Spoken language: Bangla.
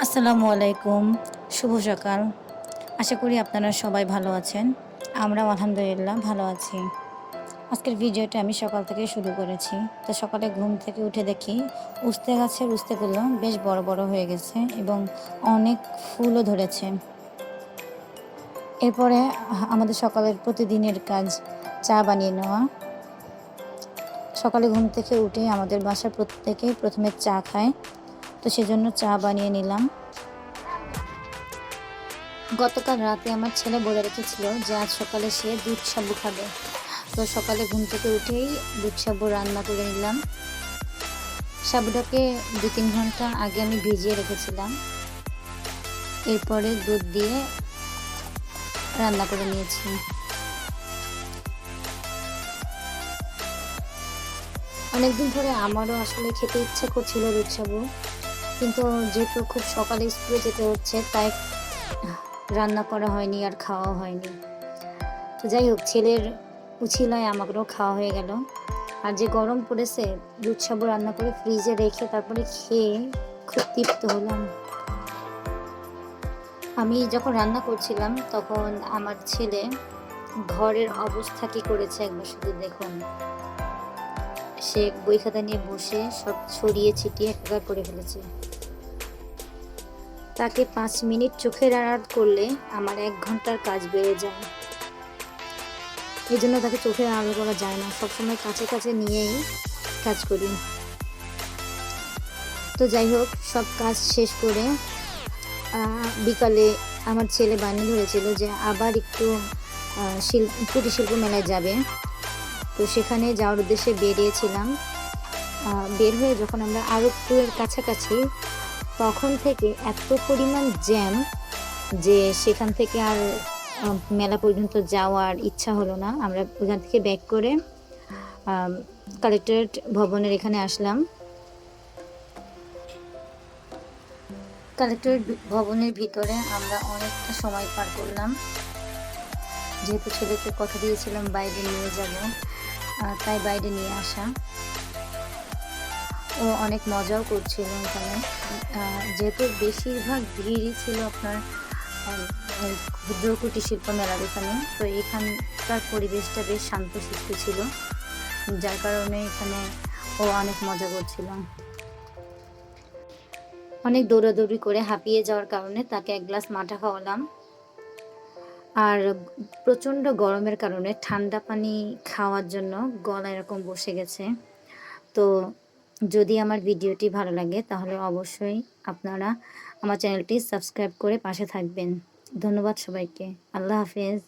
আসসালামু আলাইকুম, শুভ সকাল। আশা করি আপনারা সবাই ভালো আছেন। আমরাও আলহামদুলিল্লাহ ভালো আছি। আজকের ভিডিওটা আমি সকাল থেকে শুরু করেছি। তো সকালে ঘুম থেকে উঠে দেখি উস্তে গাছের উস্তেগুলো বেশ বড় বড় হয়ে গেছে এবং অনেক ফুলও ধরেছে। এরপরে আমাদের সকালের প্রতিদিনের কাজ চা বানিয়ে নেওয়া। সকালে ঘুম থেকে উঠে আমাদের বাসার প্রত্যেকেই প্রথমে চা খায়। তো সেজন্য চা বানিয়ে নিলাম। গতকাল রাতে আমার ছেলে বলে রেখেছিল যে আজ সকালে সে দুধ সাবু খাবে। তো সকালে ঘুম থেকে উঠেই দুধ সাবু রান্না করে নিলাম। সাবুটাকে 2-3 ঘন্টা আগে আমি ভিজিয়ে রেখেছিলাম। এরপরে দুধ দিয়ে রান্না করে নিয়েছি। অনেকদিন ধরে আমারও আসলে খেতে ইচ্ছা করছিল দুধ সাবু, কিন্তু যেহেতু খুব সকালে স্কুলে যেতে হচ্ছে তাই রান্না করা হয়নি আর খাওয়া হয়নি। তো যাই হোক, ছেলের উছিলায় আমাকেও খাওয়া হয়ে গেল। আর যে গরম পড়েছে, দুধ সাবু রান্না করে ফ্রিজে রেখে তারপরে খেয়ে খুব তৃপ্ত হলাম। আমি যখন রান্না করছিলাম তখন আমার ছেলে ঘরের অবস্থা কি করেছে একবার শুধু দেখুন। সে বই খাতা নিয়ে বসে সব ছড়িয়ে ছিটিয়ে একাকার করে ফেলেছে। তাকে 5 মিনিট চোখের আড়াল করলে আমার 1 ঘন্টার কাজ বেড়ে যায়। এই জন্য তাকে চোখের আড়াল করা যায় না, সবসময় কাছে কাছে নিয়েই কাজ করি। তো যাই হোক, সব কাজ শেষ করে বিকালে আমার ছেলে বায়না ধরেছিল যে আবার একটু কুটির শিল্প মেলায় যাবে। তো সেখানে যাওয়ার উদ্দেশ্যে বেরিয়েছিলাম। বের হয়ে যখন আমরা আরবপুরের কাছাকাছি, তখন থেকে এত পরিমাণ জ্যাম যে সেখান থেকে আর মেলা পর্যন্ত যাওয়ার ইচ্ছা হলো না। আমরা ওখান থেকে ব্যাক করে কালেক্টরেট ভবনের এখানে আসলাম। কালেক্টরেট ভবনের ভিতরে আমরা অনেকটা সময় পার করলাম, যেহেতু ছেলেকে কথা দিয়েছিলাম বাইরে নিয়ে যাব, তাই বাইরে নিয়ে আসা। ও অনেক মজাও করছিল এখানে, যেহেতু বেশিরভাগ ভিড়ই ছিল আপনার ক্ষুদ্র কুটির শিল্প মেলার এখানে। তো এখানকার পরিবেশটা বেশ শান্তশিষ্ট ছিল, যার কারণে এখানে ও অনেক মজা করছিল। অনেক দৌড়াদৌড়ি করে হাঁপিয়ে যাওয়ার কারণে তাকে 1 গ্লাস মাঠা খাওয়ালাম। আর প্রচণ্ড গরমের কারণে ঠান্ডা পানি খাওয়ার জন্য গলা এরকম বসে গেছে। তো যদি আমার ভিডিওটি ভালো লাগে তাহলে অবশ্যই আপনারা আমার চ্যানেলটি সাবস্ক্রাইব করে পাশে থাকবেন। ধন্যবাদ সবাইকে। আল্লাহ হাফেজ।